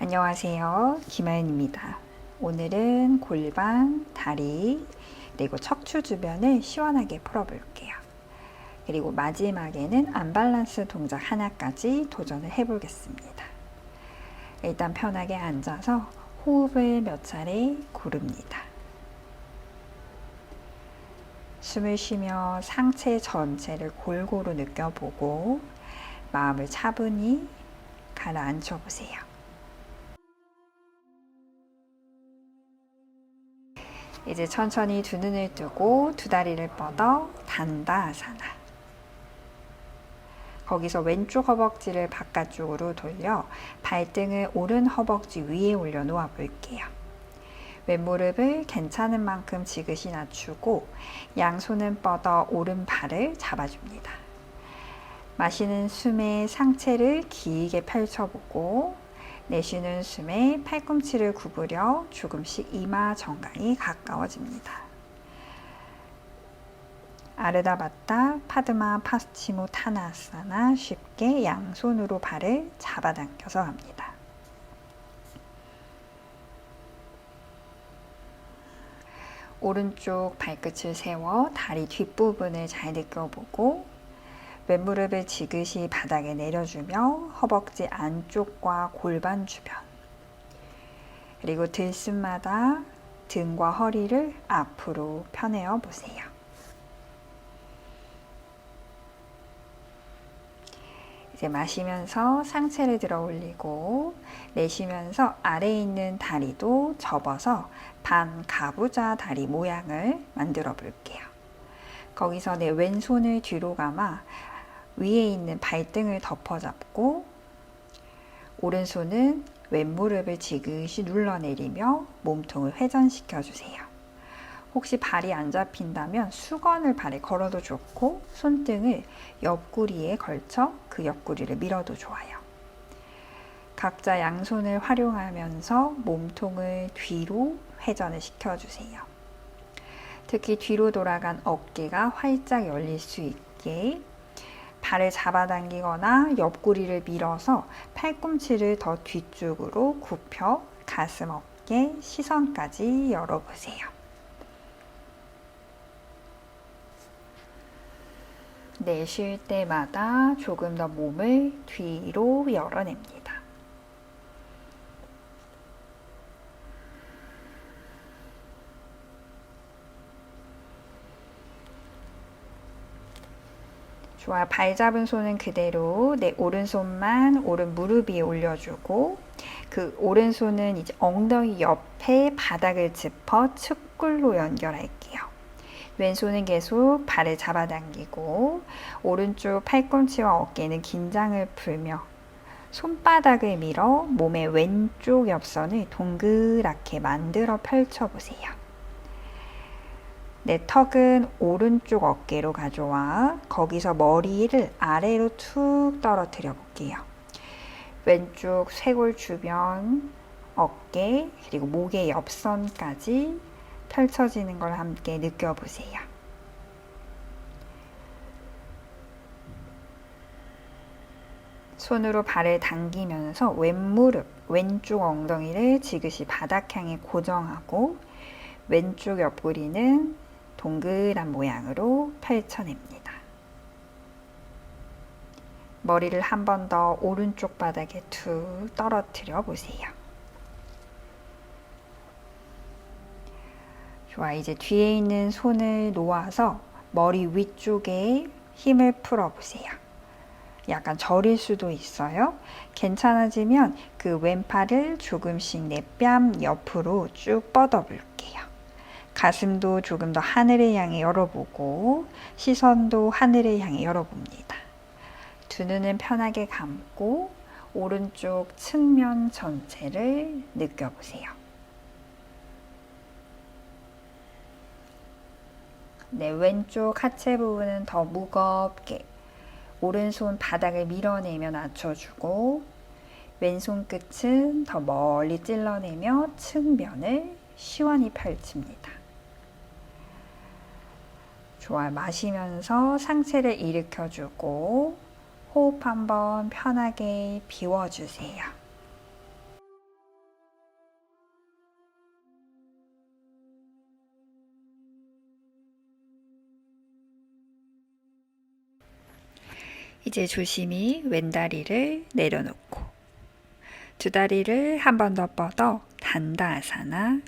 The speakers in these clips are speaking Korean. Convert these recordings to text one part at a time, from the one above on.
안녕하세요. 김아연입니다. 오늘은 골반, 다리, 그리고 척추 주변을 시원하게 풀어볼게요. 그리고 마지막에는 언밸런스 동작 하나까지 도전을 해보겠습니다. 일단 편하게 앉아서 호흡을 몇 차례 고릅니다. 숨을 쉬며 상체 전체를 골고루 느껴보고 마음을 차분히 가라앉혀 보세요. 이제 천천히 두 눈을 뜨고 두 다리를 뻗어 단다아사나. 거기서 왼쪽 허벅지를 바깥쪽으로 돌려 발등을 오른 허벅지 위에 올려놓아 볼게요. 왼무릎을 괜찮은 만큼 지그시 낮추고 양손은 뻗어 오른발을 잡아줍니다. 마시는 숨에 상체를 길게 펼쳐보고 내쉬는 숨에 팔꿈치를 구부려 조금씩 이마 정강이 가까워집니다. 아르다바타 파드마 파스치모 타나아사나 쉽게 양손으로 발을 잡아당겨서 합니다. 오른쪽 발끝을 세워 다리 뒷부분을 잘 느껴보고 왼무릎을 지그시 바닥에 내려주며 허벅지 안쪽과 골반 주변 그리고 들숨마다 등과 허리를 앞으로 펴내어 보세요. 이제 마시면서 상체를 들어 올리고 내쉬면서 아래에 있는 다리도 접어서 반 가부좌 다리 모양을 만들어 볼게요. 거기서 내 왼손을 뒤로 감아 위에 있는 발등을 덮어잡고 오른손은 왼무릎을 지그시 눌러내리며 몸통을 회전시켜 주세요. 혹시 발이 안 잡힌다면 수건을 발에 걸어도 좋고 손등을 옆구리에 걸쳐 그 옆구리를 밀어도 좋아요. 각자 양손을 활용하면서 몸통을 뒤로 회전을 시켜주세요. 특히 뒤로 돌아간 어깨가 활짝 열릴 수 있게 발을 잡아당기거나 옆구리를 밀어서 팔꿈치를 더 뒤쪽으로 굽혀 가슴, 어깨, 시선까지 열어보세요. 내쉴 때마다 조금 더 몸을 뒤로 열어냅니다. 좋아요. 발 잡은 손은 그대로 내 오른손만 오른 무릎 위에 올려주고 그 오른손은 이제 엉덩이 옆에 바닥을 짚어 측골로 연결할게요. 왼손은 계속 발을 잡아당기고 오른쪽 팔꿈치와 어깨는 긴장을 풀며 손바닥을 밀어 몸의 왼쪽 옆선을 동그랗게 만들어 펼쳐보세요. 내 턱은 오른쪽 어깨로 가져와 거기서 머리를 아래로 툭 떨어뜨려 볼게요. 왼쪽 쇄골 주변, 어깨, 그리고 목의 옆선까지 펼쳐지는 걸 함께 느껴보세요. 손으로 발을 당기면서 왼무릎, 왼쪽 엉덩이를 지그시 바닥 향해 고정하고 왼쪽 옆구리는 동그란 모양으로 펼쳐냅니다. 머리를 한 번 더 오른쪽 바닥에 툭 떨어뜨려 보세요. 좋아, 이제 뒤에 있는 손을 놓아서 머리 위쪽에 힘을 풀어보세요. 약간 저릴 수도 있어요. 괜찮아지면 그 왼팔을 조금씩 내 뺨 옆으로 쭉 뻗어볼게요. 가슴도 조금 더 하늘을 향해 열어보고 시선도 하늘을 향해 열어봅니다. 두 눈은 편하게 감고 오른쪽 측면 전체를 느껴보세요. 내 왼쪽 하체 부분은 더 무겁게 오른손 바닥을 밀어내며 낮춰주고 왼손 끝은 더 멀리 찔러내며 측면을 시원히 펼칩니다. 좋아요. 마시면서 상체를 일으켜주고 호흡 한번 편하게 비워주세요. 이제 조심히 왼다리를 내려놓고 두 다리를 한 번 더 뻗어 단다아사나.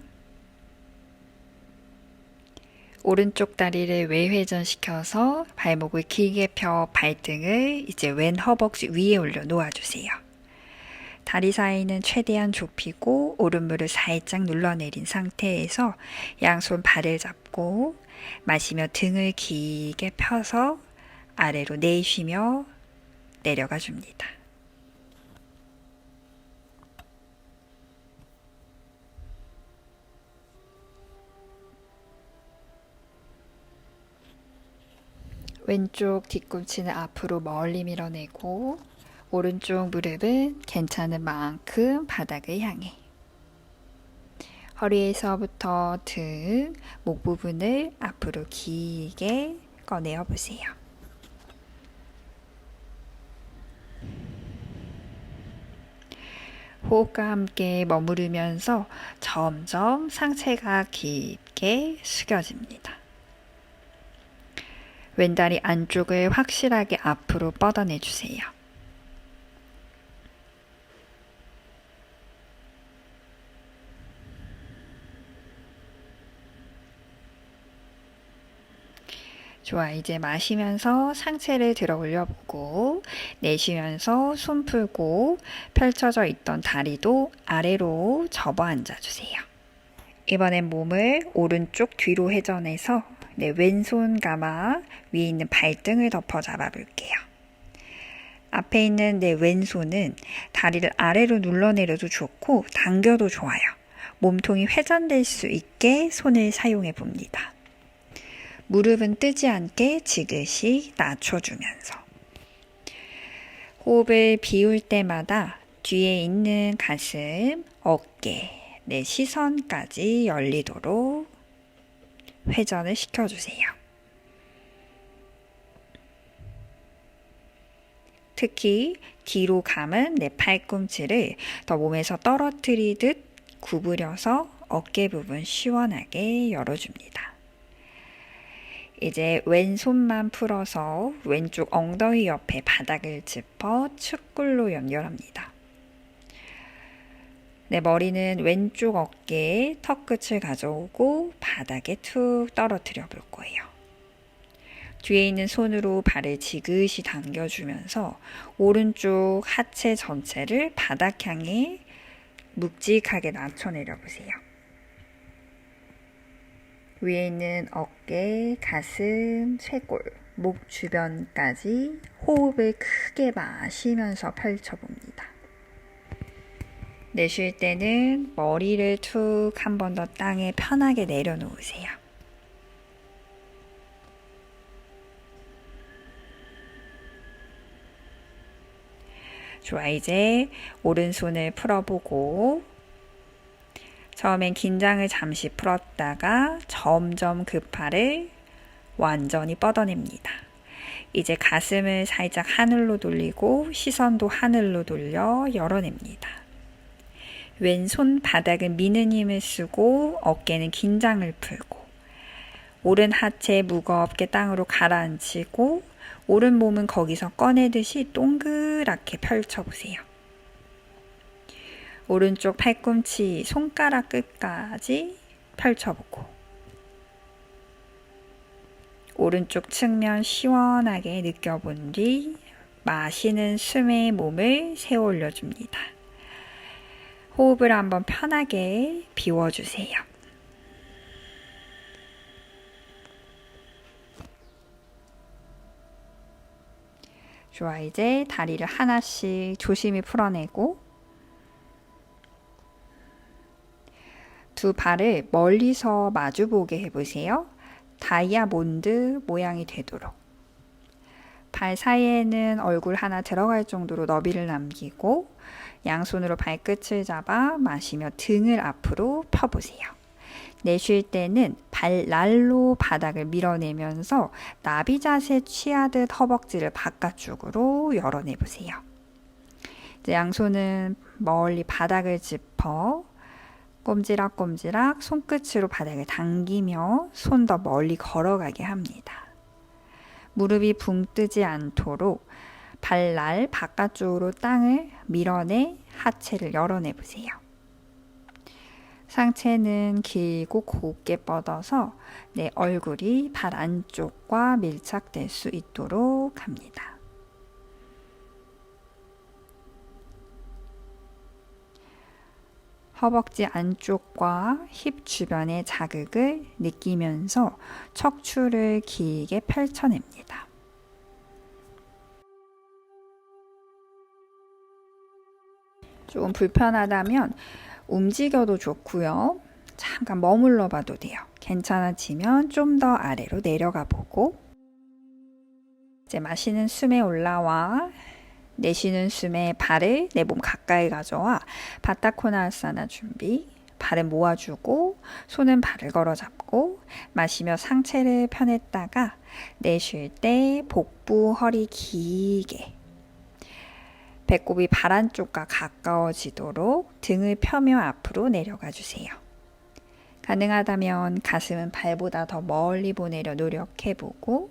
오른쪽 다리를 외회전시켜서 발목을 길게 펴 발등을 이제 왼 허벅지 위에 올려 놓아주세요. 다리 사이는 최대한 좁히고 오른무를 살짝 눌러내린 상태에서 양손 발을 잡고 마시며 등을 길게 펴서 아래로 내쉬며 내려가 줍니다. 왼쪽 뒤꿈치는 앞으로 멀리 밀어내고 오른쪽 무릎은 괜찮은 만큼 바닥을 향해. 허리에서부터 등, 목 부분을 앞으로 길게 꺼내어 보세요. 호흡과 함께 머무르면서 점점 상체가 깊게 숙여집니다. 왼다리 안쪽을 확실하게 앞으로 뻗어내주세요. 좋아, 이제 마시면서 상체를 들어 올려보고 내쉬면서 손 풀고 펼쳐져 있던 다리도 아래로 접어 앉아주세요. 이번엔 몸을 오른쪽 뒤로 회전해서 왼손 가마 위에 있는 발등을 덮어 잡아볼게요. 앞에 있는 내 왼손은 다리를 아래로 눌러내려도 좋고 당겨도 좋아요. 몸통이 회전될 수 있게 손을 사용해 봅니다. 무릎은 뜨지 않게 지그시 낮춰주면서 호흡을 비울 때마다 뒤에 있는 가슴, 어깨, 내 시선까지 열리도록 회전을 시켜주세요. 특히 뒤로 감은 내 팔꿈치를 더 몸에서 떨어뜨리듯 구부려서 어깨 부분 시원하게 열어줍니다. 이제 왼손만 풀어서 왼쪽 엉덩이 옆에 바닥을 짚어 측골로 연결합니다. 내 머리는 왼쪽 어깨에 턱끝을 가져오고 바닥에 툭 떨어뜨려 볼 거예요. 뒤에 있는 손으로 발을 지그시 당겨주면서 오른쪽 하체 전체를 바닥 향해 묵직하게 낮춰내려 보세요. 위에 있는 어깨, 가슴, 쇄골, 목 주변까지 호흡을 크게 마시면서 펼쳐봅니다. 내쉴 때는 머리를 툭 한 번 더 땅에 편하게 내려놓으세요. 좋아, 이제 오른손을 풀어보고 처음엔 긴장을 잠시 풀었다가 점점 그 팔을 완전히 뻗어냅니다. 이제 가슴을 살짝 하늘로 돌리고 시선도 하늘로 돌려 열어냅니다. 왼손 바닥은 미는 힘을 쓰고 어깨는 긴장을 풀고 오른 하체 무겁게 땅으로 가라앉히고 오른 몸은 거기서 꺼내듯이 동그랗게 펼쳐보세요. 오른쪽 팔꿈치 손가락 끝까지 펼쳐보고 오른쪽 측면 시원하게 느껴본 뒤 마시는 숨에 몸을 세워 올려줍니다. 호흡을 한번 편하게 비워주세요. 좋아, 이제 다리를 하나씩 조심히 풀어내고 두 발을 멀리서 마주보게 해보세요. 다이아몬드 모양이 되도록. 발 사이에는 얼굴 하나 들어갈 정도로 너비를 남기고 양손으로 발끝을 잡아 마시며 등을 앞으로 펴보세요. 내쉴 때는 발날로 바닥을 밀어내면서 나비 자세 취하듯 허벅지를 바깥쪽으로 열어내보세요. 이제 양손은 멀리 바닥을 짚어 꼼지락꼼지락 손끝으로 바닥을 당기며 손 더 멀리 걸어가게 합니다. 무릎이 붕 뜨지 않도록 발날 바깥쪽으로 땅을 밀어내 하체를 열어내 보세요. 상체는 길고 곱게 뻗어서 내 얼굴이 발 안쪽과 밀착될 수 있도록 합니다. 허벅지 안쪽과 힙 주변의 자극을 느끼면서 척추를 길게 펼쳐냅니다. 조금 불편하다면 움직여도 좋고요. 잠깐 머물러 봐도 돼요. 괜찮아지면 좀 더 아래로 내려가 보고, 이제 마시는 숨에 올라와 내쉬는 숨에 발을 내 몸 가까이 가져와 바타코나아사나 준비. 발은 모아주고 손은 발을 걸어 잡고 마시며 상체를 펴냈다가 내쉴 때 복부 허리 길게 배꼽이 발 안쪽과 가까워지도록 등을 펴며 앞으로 내려가 주세요. 가능하다면 가슴은 발보다 더 멀리 보내려 노력해보고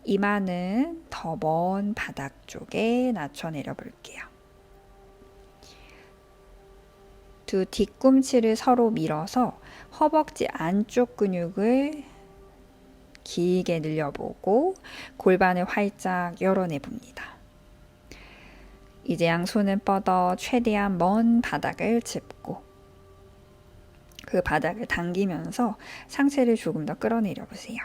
이마는 더 먼 바닥 쪽에 낮춰 내려 볼게요. 두 뒤꿈치를 서로 밀어서 허벅지 안쪽 근육을 길게 늘려보고 골반을 활짝 열어내 봅니다. 이제 양손은 뻗어 최대한 먼 바닥을 짚고 그 바닥을 당기면서 상체를 조금 더 끌어내려 보세요.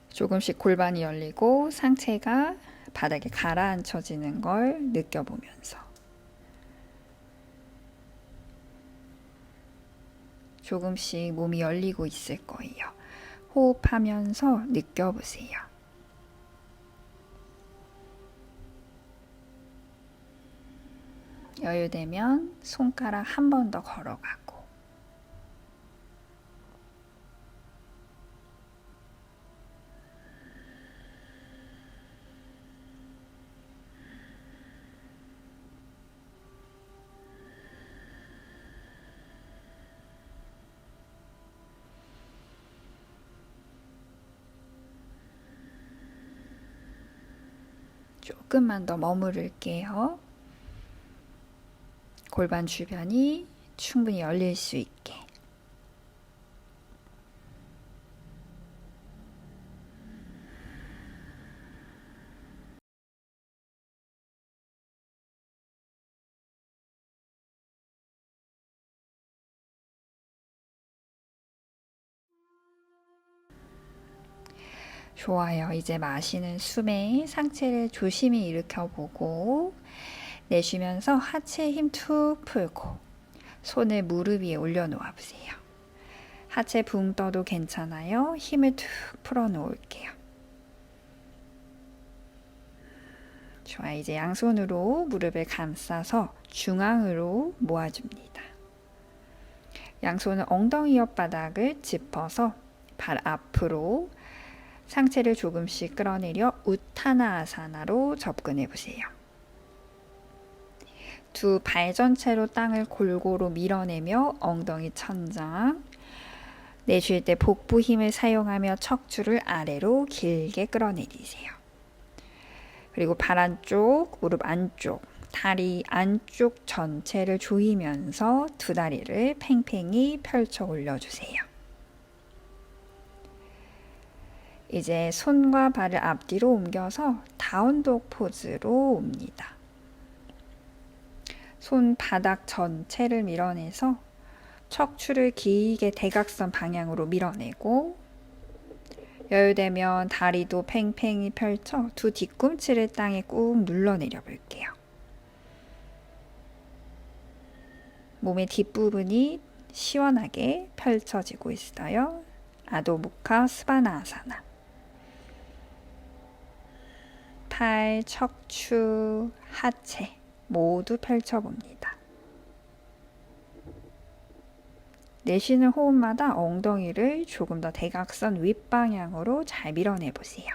조금씩 골반이 열리고 상체가 바닥에 가라앉혀지는 걸 느껴보면서 조금씩 몸이 열리고 있을 거예요. 호흡하면서 느껴보세요. 여유되면 손가락 한 번 더 걸어가고 조금만 더 머무를게요. 골반 주변이 충분히 열릴 수 있게. 좋아요. 이제 마시는 숨에 상체를 조심히 일으켜보고 내쉬면서 하체 힘 툭 풀고 손을 무릎 위에 올려놓아 보세요. 하체 붕 떠도 괜찮아요. 힘을 툭 풀어놓을게요. 좋아요. 이제 양손으로 무릎을 감싸서 중앙으로 모아줍니다. 양손은 엉덩이 옆바닥을 짚어서 발 앞으로 상체를 조금씩 끌어내려 우타나아사나로 접근해 보세요. 두 발 전체로 땅을 골고루 밀어내며 엉덩이 천장, 내쉴 때 복부 힘을 사용하며 척추를 아래로 길게 끌어내리세요. 그리고 발 안쪽, 무릎 안쪽, 다리 안쪽 전체를 조이면서 두 다리를 팽팽히 펼쳐 올려주세요. 이제 손과 발을 앞뒤로 옮겨서 다운독 포즈로 옵니다. 손 바닥 전체를 밀어내서 척추를 길게 대각선 방향으로 밀어내고 여유되면 다리도 팽팽히 펼쳐 두 뒤꿈치를 땅에 꾹 눌러내려 볼게요. 몸의 뒷부분이 시원하게 펼쳐지고 있어요. 아도무카 스바나아사나. 팔, 척추, 하체 모두 펼쳐봅니다. 내쉬는 호흡마다 엉덩이를 조금 더 대각선 윗방향으로 잘 밀어내보세요.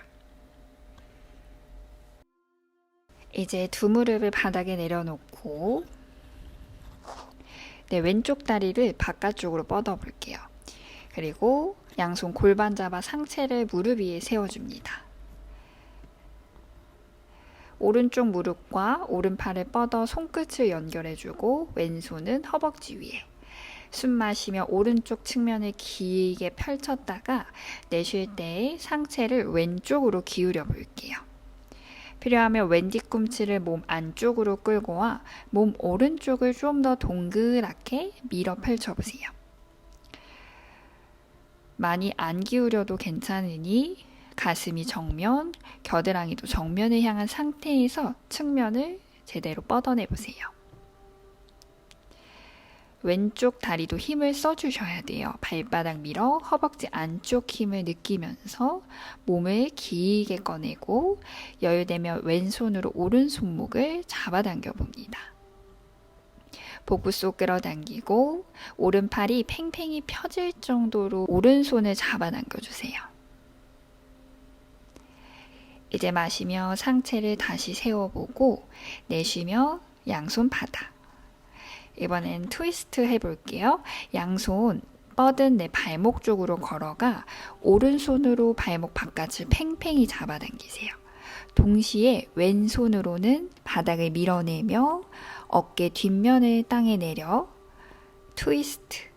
이제 두 무릎을 바닥에 내려놓고 왼쪽 다리를 바깥쪽으로 뻗어볼게요. 그리고 양손 골반 잡아 상체를 무릎 위에 세워줍니다. 오른쪽 무릎과 오른팔을 뻗어 손끝을 연결해주고 왼손은 허벅지 위에. 숨 마시며 오른쪽 측면을 길게 펼쳤다가 내쉴 때 상체를 왼쪽으로 기울여 볼게요. 필요하면 왼 뒤꿈치를 몸 안쪽으로 끌고 와 몸 오른쪽을 좀 더 동그랗게 밀어 펼쳐보세요. 많이 안 기울여도 괜찮으니 가슴이 정면, 겨드랑이도 정면을 향한 상태에서 측면을 제대로 뻗어내보세요. 왼쪽 다리도 힘을 써주셔야 돼요. 발바닥 밀어 허벅지 안쪽 힘을 느끼면서 몸을 길게 꺼내고 여유되면 왼손으로 오른손목을 잡아당겨 봅니다. 복부 속 끌어당기고 오른팔이 팽팽히 펴질 정도로 오른손을 잡아당겨 주세요. 이제 마시며 상체를 다시 세워보고 내쉬며 양손 바닥. 이번엔 트위스트 해볼게요. 양손 뻗은 내 발목 쪽으로 걸어가 오른손으로 발목 바깥을 팽팽히 잡아당기세요. 동시에 왼손으로는 바닥을 밀어내며 어깨 뒷면을 땅에 내려 트위스트.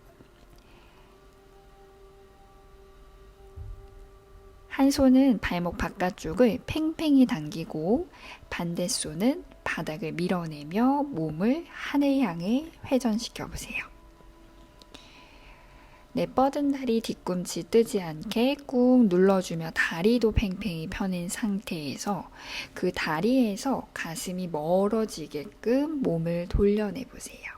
한 손은 발목 바깥쪽을 팽팽히 당기고 반대 손은 바닥을 밀어내며 몸을 하늘 향해 회전시켜 보세요. 내 뻗은 다리 뒤꿈치 뜨지 않게 꾹 눌러주며 다리도 팽팽히 펴낸 상태에서 그 다리에서 가슴이 멀어지게끔 몸을 돌려내 보세요.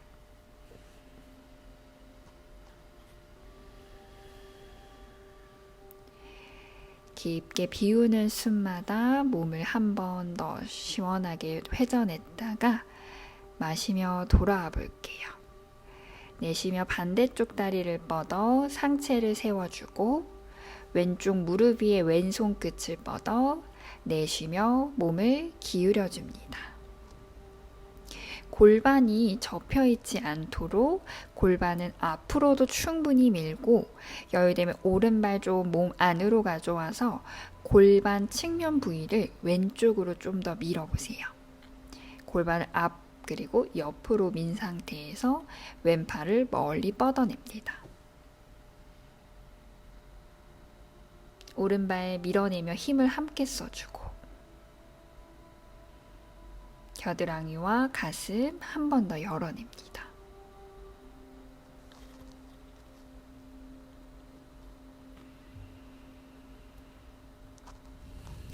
깊게 비우는 숨마다 몸을 한 번 더 시원하게 회전했다가 마시며 돌아와 볼게요. 내쉬며 반대쪽 다리를 뻗어 상체를 세워주고 왼쪽 무릎 위에 왼손 끝을 뻗어 내쉬며 몸을 기울여줍니다. 골반이 접혀있지 않도록 골반은 앞으로도 충분히 밀고 여유되면 오른발 좀 몸 안으로 가져와서 골반 측면 부위를 왼쪽으로 좀 더 밀어보세요. 골반을 앞 그리고 옆으로 민 상태에서 왼팔을 멀리 뻗어냅니다. 오른발 밀어내며 힘을 함께 써주고 겨드랑이와 가슴 한 번 더 열어냅니다.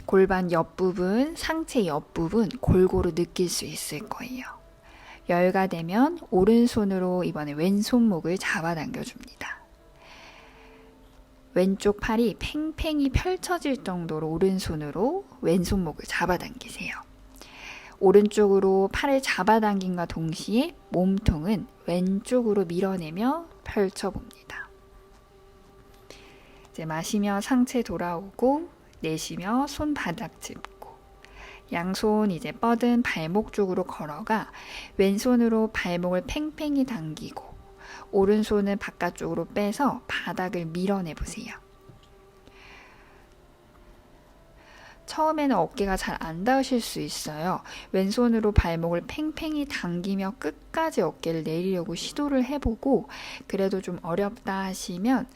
골반 옆부분, 상체 옆부분 골고루 느낄 수 있을 거예요. 여유가 되면 오른손으로 이번에 왼손목을 잡아당겨줍니다. 왼쪽 팔이 팽팽히 펼쳐질 정도로 오른손으로 왼손목을 잡아당기세요. 오른쪽으로 팔을 잡아당김과 동시에 몸통은 왼쪽으로 밀어내며 펼쳐봅니다. 이제 마시며 상체 돌아오고 내쉬며 손바닥 짚고 양손 이제 뻗은 발목 쪽으로 걸어가 왼손으로 발목을 팽팽히 당기고 오른손을 바깥쪽으로 빼서 바닥을 밀어내보세요. 처음에는 어깨가 잘 안 닿으실 수 있어요. 왼손으로 발목을 팽팽히 당기며 끝까지 어깨를 내리려고 시도를 해보고 그래도 좀 어렵다 하시면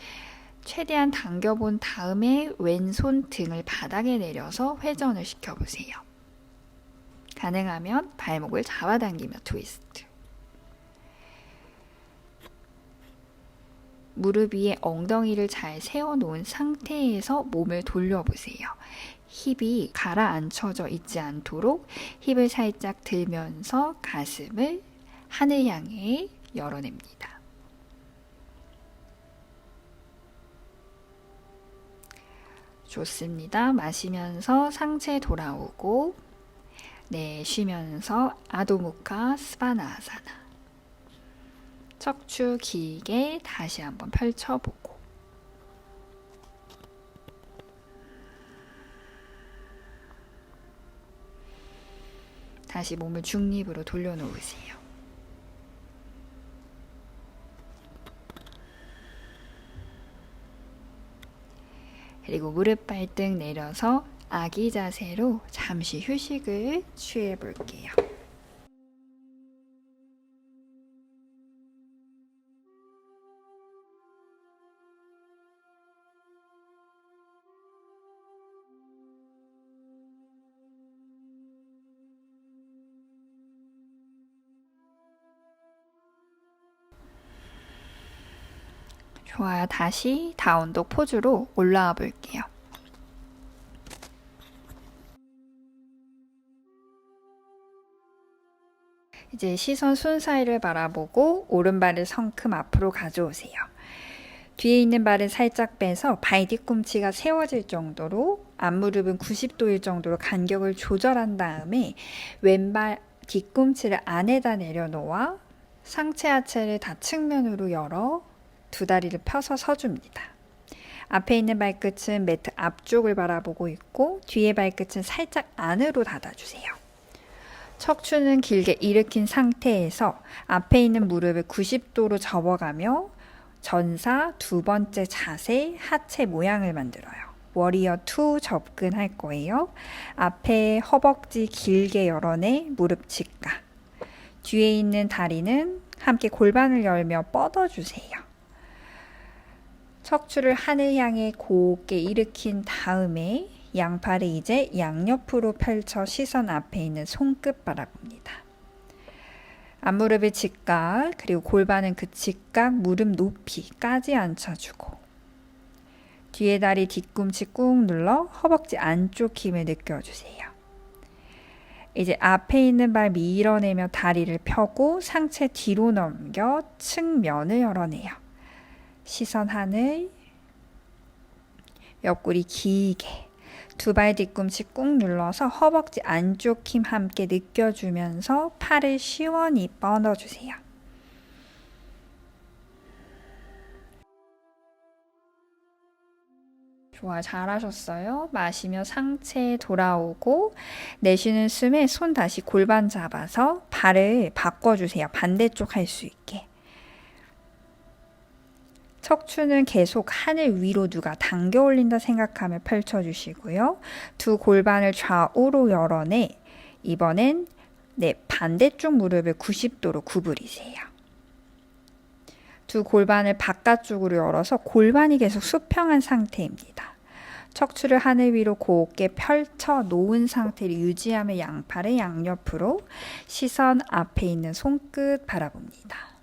최대한 당겨본 다음에 왼손 등을 바닥에 내려서 회전을 시켜보세요. 가능하면 발목을 잡아당기며 트위스트. 무릎 위에 엉덩이를 잘 세워놓은 상태에서 몸을 돌려보세요. 힙이 가라앉혀져 있지 않도록 힙을 살짝 들면서 가슴을 하늘 향해 열어냅니다. 좋습니다. 마시면서 상체 돌아오고 내쉬면서 아도무카 스바나아사나. 척추 길게 다시 한번 펼쳐보고 다시 몸을 중립으로 돌려놓으세요. 그리고 무릎 발등 내려서 아기 자세로 잠시 휴식을 취해 볼게요. 좋아요. 다시 다운독 포즈로 올라와 볼게요. 이제 시선 순 사이를 바라보고 오른발을 성큼 앞으로 가져오세요. 뒤에 있는 발을 살짝 빼서 발 뒤꿈치가 세워질 정도로 앞무릎은 90도일 정도로 간격을 조절한 다음에 왼발 뒤꿈치를 안에다 내려놓아 상체 하체를 다 측면으로 열어 두 다리를 펴서 서줍니다. 앞에 있는 발끝은 매트 앞쪽을 바라보고 있고 뒤에 발끝은 살짝 안으로 닫아주세요. 척추는 길게 일으킨 상태에서 앞에 있는 무릎을 90도로 접어가며 전사 두 번째 자세 하체 모양을 만들어요. 워리어 2 접근할 거예요. 앞에 허벅지 길게 열어내 무릎 직각. 뒤에 있는 다리는 함께 골반을 열며 뻗어주세요. 척추를 하늘 향해 곱게 일으킨 다음에 양팔을 이제 양옆으로 펼쳐 시선 앞에 있는 손끝 바라봅니다. 앞무릎의 직각 그리고 골반은 그 직각 무릎 높이까지 앉혀주고 뒤에 다리 뒤꿈치 꾹 눌러 허벅지 안쪽 힘을 느껴주세요. 이제 앞에 있는 발 밀어내며 다리를 펴고 상체 뒤로 넘겨 측면을 열어내요. 시선 하늘, 옆구리 길게 두 발 뒤꿈치 꾹 눌러서 허벅지 안쪽 힘 함께 느껴주면서 팔을 시원히 뻗어주세요. 좋아, 잘하셨어요. 마시며 상체 돌아오고 내쉬는 숨에 손 다시 골반 잡아서 발을 바꿔주세요. 반대쪽 할 수 있게. 척추는 계속 하늘 위로 누가 당겨 올린다 생각하며 펼쳐주시고요. 두 골반을 좌우로 열어내 이번엔 반대쪽 무릎을 90도로 구부리세요. 두 골반을 바깥쪽으로 열어서 골반이 계속 수평한 상태입니다. 척추를 하늘 위로 곱게 펼쳐 놓은 상태를 유지하며 양팔을 양옆으로 시선 앞에 있는 손끝 바라봅니다.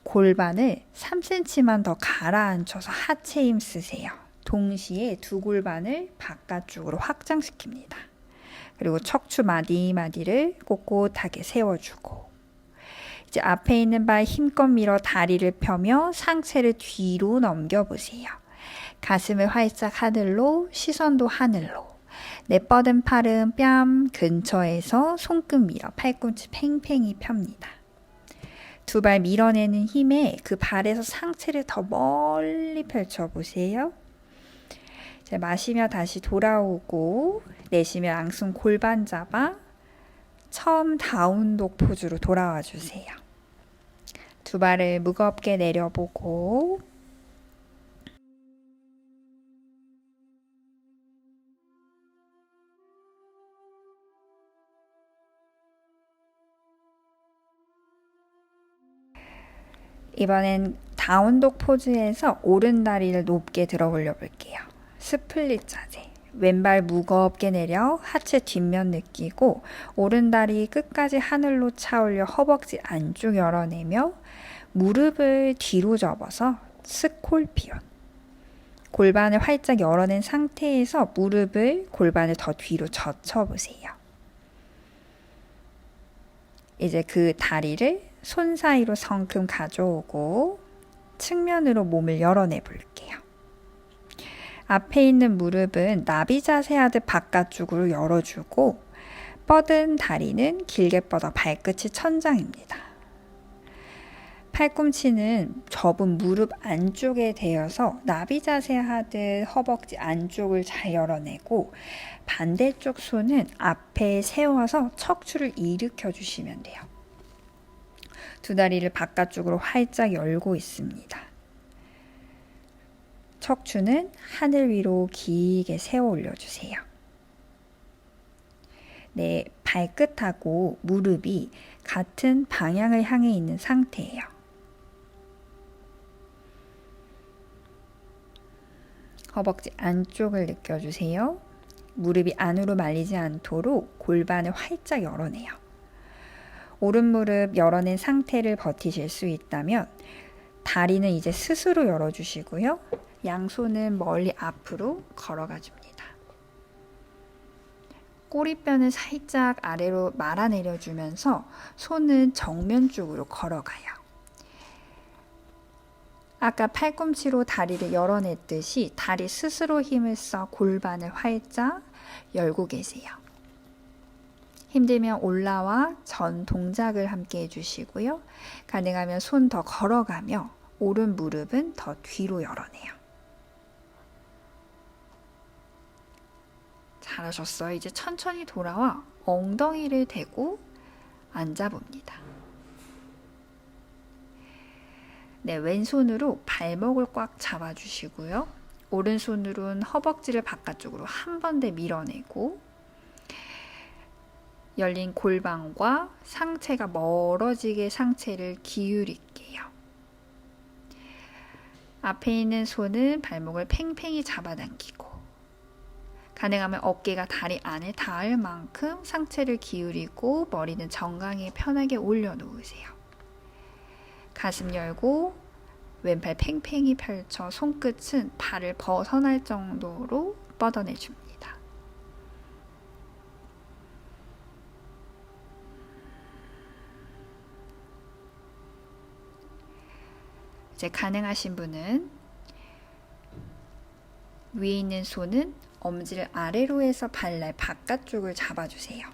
골반을 3cm만 더 가라앉혀서 하체 힘 쓰세요. 동시에 두 골반을 바깥쪽으로 확장시킵니다. 그리고 척추 마디마디를 꼿꼿하게 세워주고 이제 앞에 있는 발 힘껏 밀어 다리를 펴며 상체를 뒤로 넘겨보세요. 가슴을 활짝 하늘로, 시선도 하늘로. 내 뻗은 팔은 뺨 근처에서 손끝 밀어 팔꿈치 팽팽히 펴니다. 두 발 밀어내는 힘에 그 발에서 상체를 더 멀리 펼쳐보세요. 이제 마시며 다시 돌아오고 내쉬며 양손 골반 잡아 처음 다운독 포즈로 돌아와 주세요. 두 발을 무겁게 내려보고 이번엔 다운독 포즈에서 오른 다리를 높게 들어 올려 볼게요. 스플릿 자세. 왼발 무겁게 내려 하체 뒷면 느끼고 오른 다리 끝까지 하늘로 차올려 허벅지 안쪽 열어내며 무릎을 뒤로 접어서 스콜피온. 골반을 활짝 열어낸 상태에서 골반을 더 뒤로 젖혀보세요. 이제 그 다리를 손 사이로 성큼 가져오고 측면으로 몸을 열어내 볼게요. 앞에 있는 무릎은 나비 자세 하듯 바깥쪽으로 열어주고 뻗은 다리는 길게 뻗어 발끝이 천장입니다. 팔꿈치는 접은 무릎 안쪽에 대어서 나비 자세 하듯 허벅지 안쪽을 잘 열어내고 반대쪽 손은 앞에 세워서 척추를 일으켜 주시면 돼요. 두 다리를 바깥쪽으로 활짝 열고 있습니다. 척추는 하늘 위로 길게 세워 올려주세요. 네, 발끝하고 무릎이 같은 방향을 향해 있는 상태예요. 허벅지 안쪽을 느껴주세요. 무릎이 안으로 말리지 않도록 골반을 활짝 열어내요. 오른 무릎 열어낸 상태를 버티실 수 있다면 다리는 이제 스스로 열어주시고요. 양손은 멀리 앞으로 걸어가 줍니다. 꼬리뼈는 살짝 아래로 말아내려 주면서 손은 정면 쪽으로 걸어가요. 아까 팔꿈치로 다리를 열어냈듯이 다리 스스로 힘을 써 골반을 활짝 열고 계세요. 힘들면 올라와 전 동작을 함께 해주시고요. 가능하면 손 더 걸어가며 오른 무릎은 더 뒤로 열어내요. 잘하셨어요. 이제 천천히 돌아와 엉덩이를 대고 앉아봅니다. 네, 왼손으로 발목을 꽉 잡아주시고요. 오른손으로는 허벅지를 바깥쪽으로 한 번 더 밀어내고 열린 골반과 상체가 멀어지게 상체를 기울일게요. 앞에 있는 손은 발목을 팽팽히 잡아당기고 가능하면 어깨가 다리 안에 닿을 만큼 상체를 기울이고 머리는 정강이에 편하게 올려놓으세요. 가슴 열고 왼팔 팽팽히 펼쳐 손끝은 발을 벗어날 정도로 뻗어내줍니다. 이제 가능하신 분은 위에 있는 손은 엄지를 아래로 해서 발날 바깥쪽을 잡아주세요.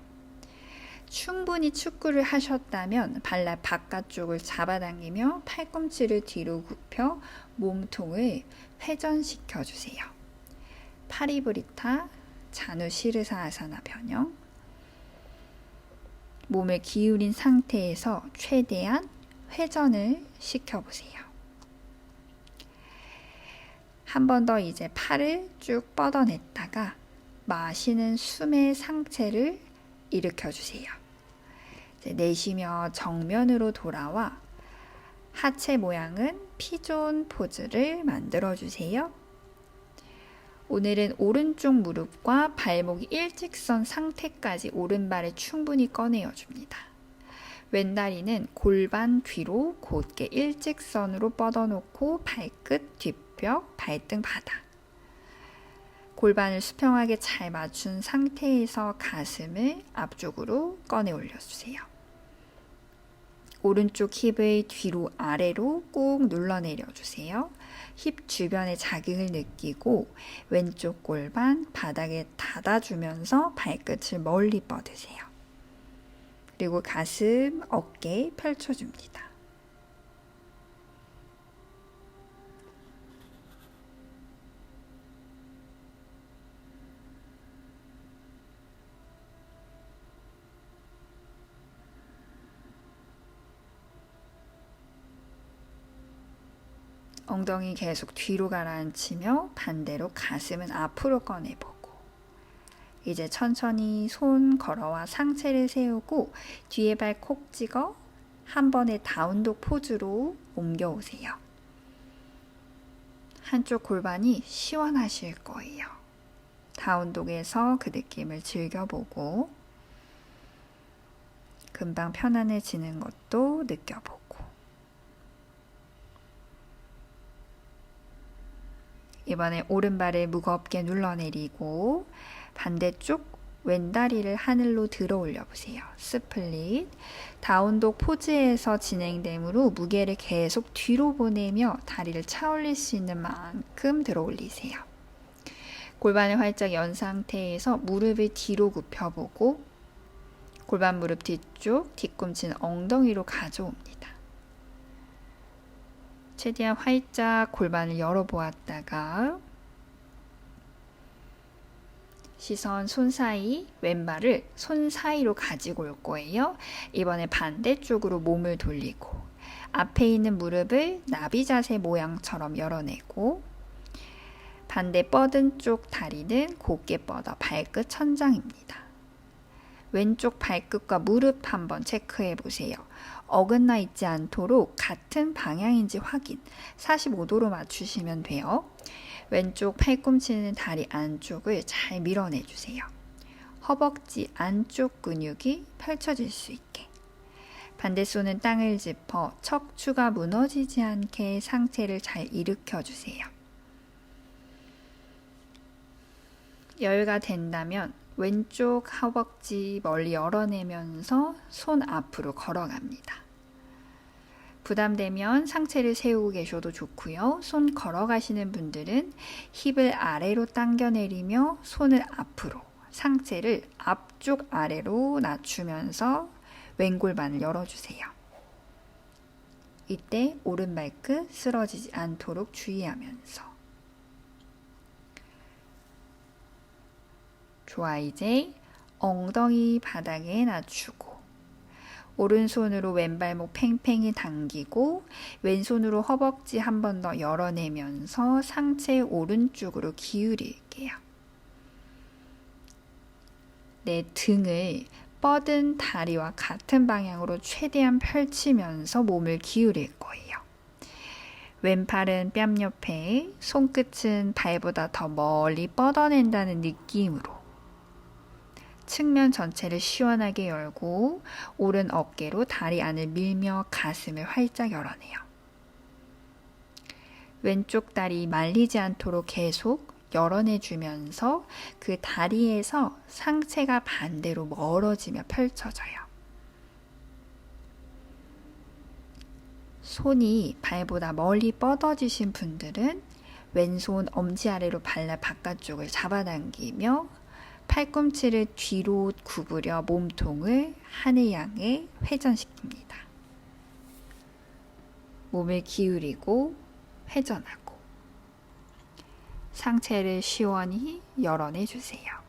충분히 축구를 하셨다면 발날 바깥쪽을 잡아당기며 팔꿈치를 뒤로 굽혀 몸통을 회전시켜 주세요. 파리브리타 자누 시르사 아사나 변형. 몸을 기울인 상태에서 최대한 회전을 시켜보세요. 한 번 더 이제 팔을 쭉 뻗어냈다가 마시는 숨의 상체를 일으켜주세요. 내쉬며 정면으로 돌아와 하체 모양은 피존 포즈를 만들어주세요. 오늘은 오른쪽 무릎과 발목이 일직선 상태까지 오른발을 충분히 꺼내어줍니다. 왼다리는 골반 뒤로 곧게 일직선으로 뻗어놓고 발끝, 뒷벽, 발등 바닥. 골반을 수평하게 잘 맞춘 상태에서 가슴을 앞쪽으로 꺼내 올려주세요. 오른쪽 힙을 뒤로 아래로 꾹 눌러내려주세요. 힙 주변의 자극을 느끼고 왼쪽 골반 바닥에 닫아주면서 발끝을 멀리 뻗으세요. 그리고 가슴, 어깨 펼쳐줍니다. 엉덩이 계속 뒤로 가라앉히며 반대로 가슴은 앞으로 꺼내보고 이제 천천히 손 걸어와 상체를 세우고 뒤에 발 콕 찍어 한 번의 다운독 포즈로 옮겨오세요. 한쪽 골반이 시원하실 거예요. 다운독에서 그 느낌을 즐겨보고 금방 편안해지는 것도 느껴보고 이번에 오른발을 무겁게 눌러내리고 반대쪽 왼다리를 하늘로 들어 올려보세요. 스플릿. 다운독 포즈에서 진행되므로 무게를 계속 뒤로 보내며 다리를 차올릴 수 있는 만큼 들어 올리세요. 골반을 활짝 연 상태에서 무릎을 뒤로 굽혀보고 골반 무릎 뒤쪽, 뒤꿈치는 엉덩이로 가져옵니다. 최대한 활짝 골반을 열어보았다가 시선 손 사이, 왼발을 손 사이로 가지고 올 거예요. 이번에 반대쪽으로 몸을 돌리고 앞에 있는 무릎을 나비 자세 모양처럼 열어내고 반대 뻗은 쪽 다리는 곧게 뻗어 발끝 천장입니다. 왼쪽 발끝과 무릎 한번 체크해 보세요. 어긋나 있지 않도록 같은 방향인지 확인, 45도로 맞추시면 돼요. 왼쪽 팔꿈치는 다리 안쪽을 잘 밀어내 주세요. 허벅지 안쪽 근육이 펼쳐질 수 있게. 반대 손은 땅을 짚어 척추가 무너지지 않게 상체를 잘 일으켜 주세요. 여유가 된다면 왼쪽 허벅지 멀리 열어내면서 손 앞으로 걸어갑니다. 부담되면 상체를 세우고 계셔도 좋고요. 손 걸어가시는 분들은 힙을 아래로 당겨내리며 손을 앞으로, 상체를 앞쪽 아래로 낮추면서 왼골반을 열어주세요. 이때 오른 발끝 쓰러지지 않도록 주의하면서. 좋아, 이제 엉덩이 바닥에 낮추고 오른손으로 왼발목 팽팽히 당기고 왼손으로 허벅지 한 번 더 열어내면서 상체 오른쪽으로 기울일게요. 내 등을 뻗은 다리와 같은 방향으로 최대한 펼치면서 몸을 기울일 거예요. 왼팔은 뺨 옆에, 손끝은 발보다 더 멀리 뻗어낸다는 느낌으로 측면 전체를 시원하게 열고 오른 어깨로 다리 안을 밀며 가슴을 활짝 열어내요. 왼쪽 다리 말리지 않도록 계속 열어내주면서 그 다리에서 상체가 반대로 멀어지며 펼쳐져요. 손이 발보다 멀리 뻗어지신 분들은 왼손 엄지 아래로 발라 바깥쪽을 잡아당기며 팔꿈치를 뒤로 구부려 몸통을 하늘 향해 회전시킵니다. 몸을 기울이고 회전하고 상체를 시원히 열어내 주세요.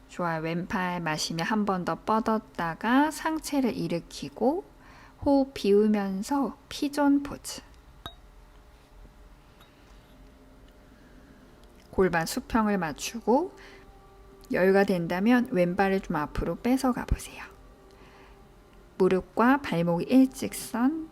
좋아요. 왼팔 마시며 한 번 더 뻗었다가 상체를 일으키고 호흡 비우면서 피존 포즈. 골반 수평을 맞추고 여유가 된다면 왼발을 좀 앞으로 뺏어 가보세요. 무릎과 발목이 일직선.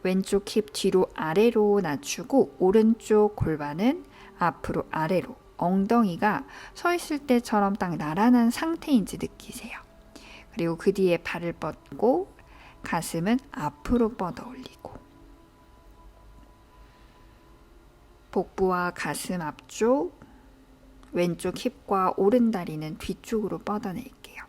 왼쪽 힙 뒤로 아래로 낮추고 오른쪽 골반은 앞으로 아래로. 엉덩이가 서 있을 때처럼 딱 나란한 상태인지 느끼세요. 그리고 그 뒤에 발을 뻗고 가슴은 앞으로 뻗어 올리고 복부와 가슴 앞쪽, 왼쪽 힙과 오른 다리는 뒤쪽으로 뻗어낼게요.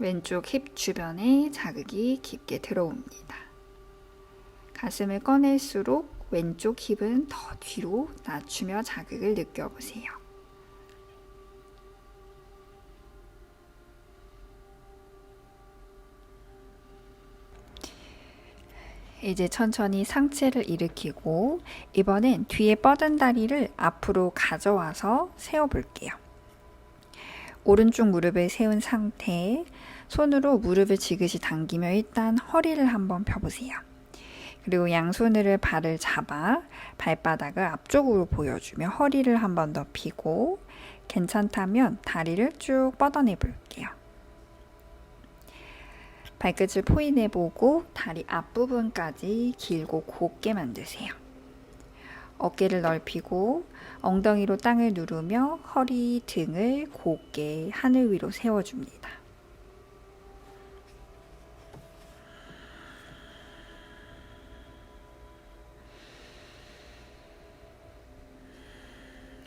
왼쪽 힙 주변에 자극이 깊게 들어옵니다. 가슴을 꺼낼수록 왼쪽 힙은 더 뒤로 낮추며 자극을 느껴보세요. 이제 천천히 상체를 일으키고 이번엔 뒤에 뻗은 다리를 앞으로 가져와서 세워볼게요. 오른쪽 무릎을 세운 상태, 손으로 무릎을 지그시 당기며 일단 허리를 한번 펴보세요. 그리고 양손으로 발을 잡아 발바닥을 앞쪽으로 보여주며 허리를 한번 더 펴고 괜찮다면 다리를 쭉 뻗어내 볼게요. 발끝을 포인해보고 다리 앞부분까지 길고 곧게 만드세요. 어깨를 넓히고 엉덩이로 땅을 누르며 허리, 등을 곧게 하늘 위로 세워줍니다.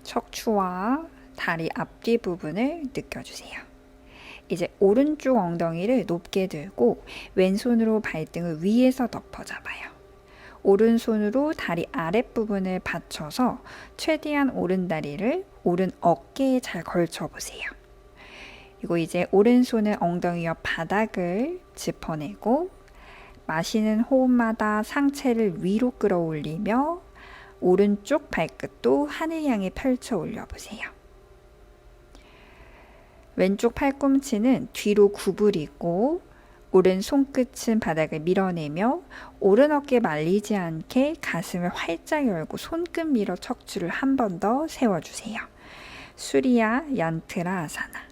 척추와 다리 앞뒤 부분을 느껴주세요. 이제 오른쪽 엉덩이를 높게 들고 왼손으로 발등을 위에서 덮어 잡아요. 오른손으로 다리 아랫부분을 받쳐서 최대한 오른 다리를 오른 어깨에 잘 걸쳐 보세요. 그리고 이제 오른손은 엉덩이 옆 바닥을 짚어내고 마시는 호흡마다 상체를 위로 끌어올리며 오른쪽 발끝도 하늘 향해 펼쳐 올려보세요. 왼쪽 팔꿈치는 뒤로 구부리고 오른 손끝은 바닥을 밀어내며 오른 어깨 말리지 않게 가슴을 활짝 열고 손끝 밀어 척추를 한 번 더 세워주세요. 수리야 얀트라 아사나.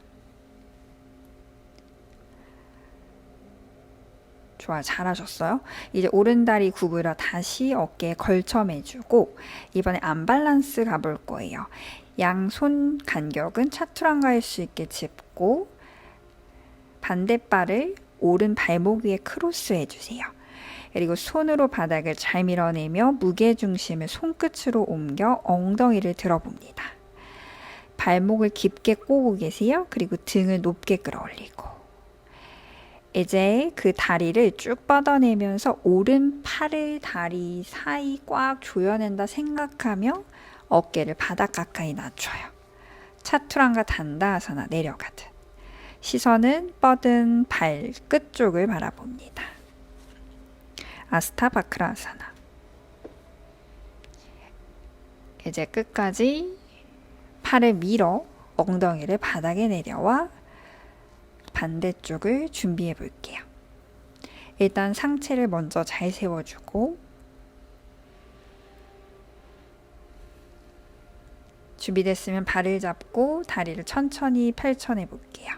좋아, 잘하셨어요. 이제 오른다리 구부려 다시 어깨에 걸쳐 매주고 이번에 안밸런스 가볼 거예요. 양손 간격은 차투랑가일 수 있게 짚고 반대발을 오른 발목 위에 크로스 해주세요. 그리고 손으로 바닥을 잘 밀어내며 무게중심을 손끝으로 옮겨 엉덩이를 들어봅니다. 발목을 깊게 꼬고 계세요. 그리고 등을 높게 끌어올리고 이제 그 다리를 쭉 뻗어내면서 오른 팔을 다리 사이 꽉 조여낸다 생각하며 어깨를 바닥 가까이 낮춰요. 차투랑가 단다아사나 내려가듯. 시선은 뻗은 발끝 쪽을 바라봅니다. 아스타바크라아사나. 이제 끝까지 팔을 밀어 엉덩이를 바닥에 내려와 반대쪽을 준비해 볼게요. 일단 상체를 먼저 잘 세워주고 준비됐으면 발을 잡고 다리를 천천히 펼쳐내 볼게요.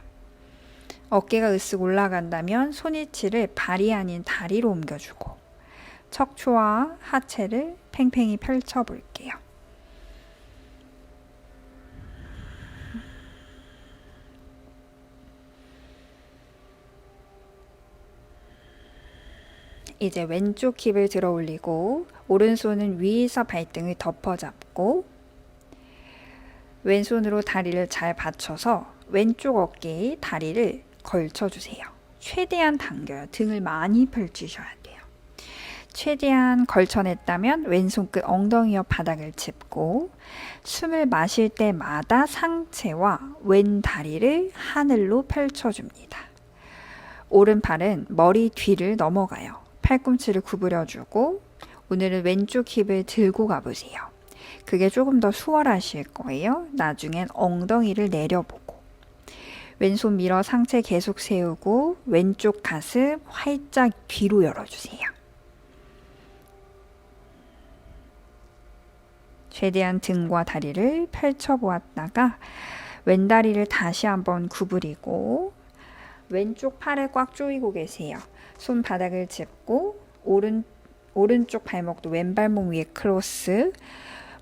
어깨가 으쓱 올라간다면 손위치를 발이 아닌 다리로 옮겨주고 척추와 하체를 팽팽히 펼쳐 볼게요. 이제 왼쪽 힙을 들어 올리고 오른손은 위에서 발등을 덮어 잡고 왼손으로 다리를 잘 받쳐서 왼쪽 어깨에 다리를 걸쳐주세요. 최대한 당겨요. 등을 많이 펼치셔야 돼요. 최대한 걸쳐냈다면 왼손 끝 엉덩이 옆 바닥을 짚고 숨을 마실 때마다 상체와 왼 다리를 하늘로 펼쳐줍니다. 오른팔은 머리 뒤를 넘어가요. 팔꿈치를 구부려주고 오늘은 왼쪽 힙을 들고 가보세요. 그게 조금 더 수월하실 거예요. 나중엔 엉덩이를 내려보고 왼손 밀어 상체 계속 세우고 왼쪽 가슴 활짝 뒤로 열어주세요. 최대한 등과 다리를 펼쳐보았다가 왼다리를 다시 한번 구부리고 왼쪽 팔을 꽉 조이고 계세요. 손바닥을 짚고 오른쪽 발목도 왼발목 위에 크로스,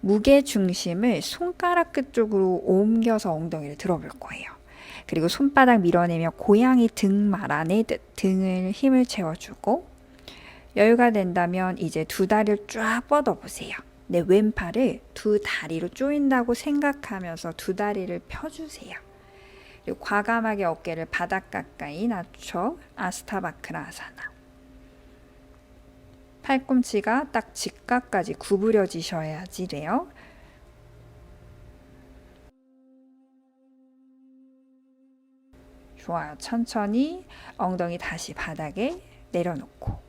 무게 중심을 손가락 끝 쪽으로 옮겨서 엉덩이를 들어볼 거예요. 그리고 손바닥 밀어내며 고양이 등 말아내듯 등을 힘을 채워주고 여유가 된다면 이제 두 다리를 쫙 뻗어보세요. 내 왼팔을 두 다리로 조인다고 생각하면서 두 다리를 펴주세요. 그리고 과감하게 어깨를 바닥 가까이 낮춰 아스타바크라아사나. 팔꿈치가 딱 직각까지 구부려지셔야지 돼요. 좋아요. 천천히 엉덩이 다시 바닥에 내려놓고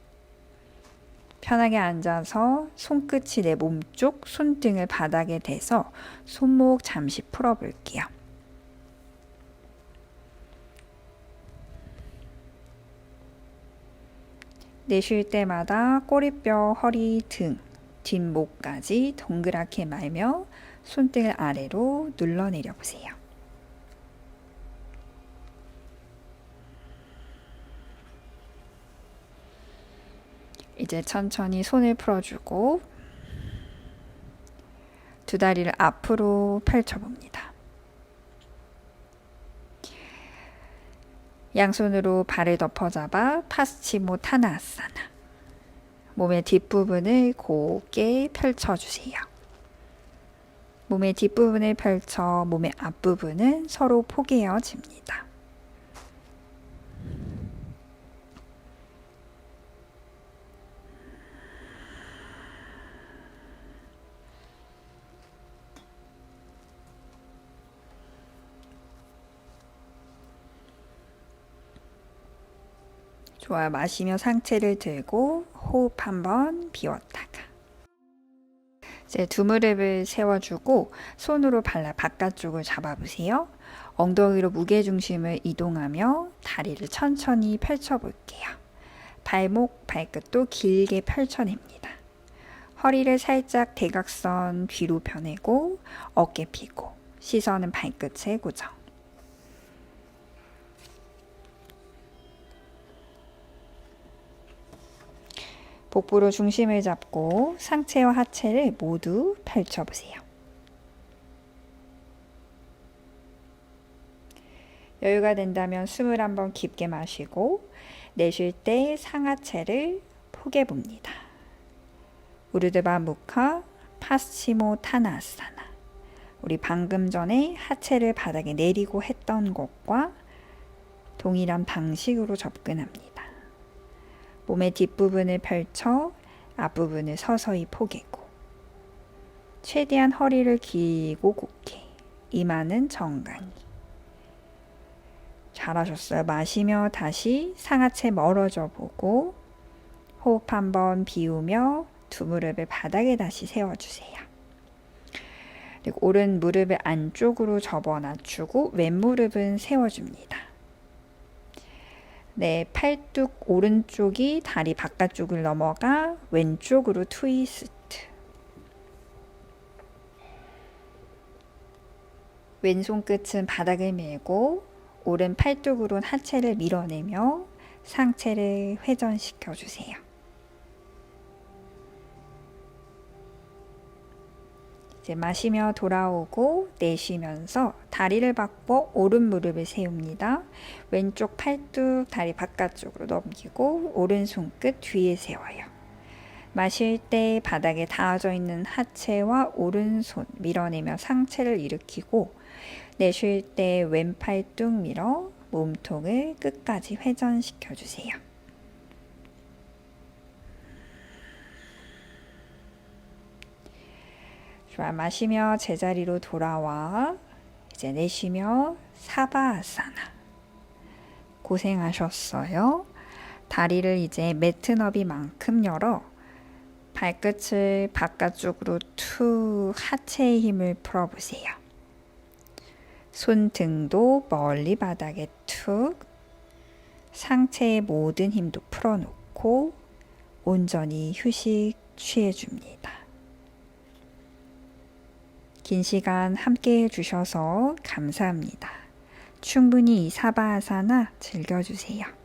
편하게 앉아서 손끝이 내 몸쪽, 손등을 바닥에 대서 손목 잠시 풀어볼게요. 내쉴 때마다 꼬리뼈, 허리, 등, 뒷목까지 동그랗게 말며 손등을 아래로 눌러내려 보세요. 이제 천천히 손을 풀어주고 두 다리를 앞으로 펼쳐봅니다. 양손으로 발을 덮어잡아 파스치모타나아사나. 몸의 뒷부분을 곧게 펼쳐주세요. 몸의 뒷부분을 펼쳐 몸의 앞부분은 서로 포개어집니다. 좋아요. 마시며 상체를 들고 호흡 한번 비웠다가 이제 두 무릎을 세워주고 손으로 발라 바깥쪽을 잡아보세요. 엉덩이로 무게중심을 이동하며 다리를 천천히 펼쳐볼게요. 발목, 발끝도 길게 펼쳐냅니다. 허리를 살짝 대각선 뒤로 펴내고 어깨 펴고 시선은 발끝에 고정. 복부로 중심을 잡고 상체와 하체를 모두 펼쳐보세요. 여유가 된다면 숨을 한번 깊게 마시고 내쉴 때 상하체를 포개봅니다. 우르드바 무카 파스치모 타나아사나. 우리 방금 전에 하체를 바닥에 내리고 했던 것과 동일한 방식으로 접근합니다. 몸의 뒷부분을 펼쳐 앞부분을 서서히 포개고 최대한 허리를 길고 곧게 이마는 정강이. 잘하셨어요. 마시며 다시 상하체 멀어져 보고 호흡 한번 비우며 두 무릎을 바닥에 다시 세워주세요. 그리고 오른 무릎을 안쪽으로 접어 낮추고 왼 무릎은 세워줍니다. 네, 팔뚝 오른쪽이 다리 바깥쪽을 넘어가 왼쪽으로 트위스트. 왼손 끝은 바닥을 밀고 오른 팔뚝으로는 하체를 밀어내며 상체를 회전시켜 주세요. 이제 마시며 돌아오고 내쉬면서 다리를 바꿔 오른 무릎을 세웁니다. 왼쪽 팔뚝 다리 바깥쪽으로 넘기고 오른손 끝 뒤에 세워요. 마실 때 바닥에 닿아져 있는 하체와 오른손 밀어내며 상체를 일으키고 내쉴 때 왼팔뚝 밀어 몸통을 끝까지 회전시켜 주세요. 좋아, 마시며 제자리로 돌아와 이제 내쉬며 사바아사나. 고생하셨어요. 다리를 이제 매트 너비만큼 열어 발끝을 바깥쪽으로 툭 하체의 힘을 풀어보세요. 손등도 멀리 바닥에 툭 상체의 모든 힘도 풀어놓고 온전히 휴식 취해줍니다. 긴 시간 함께 해주셔서 감사합니다. 충분히 이 사바아사나 즐겨주세요.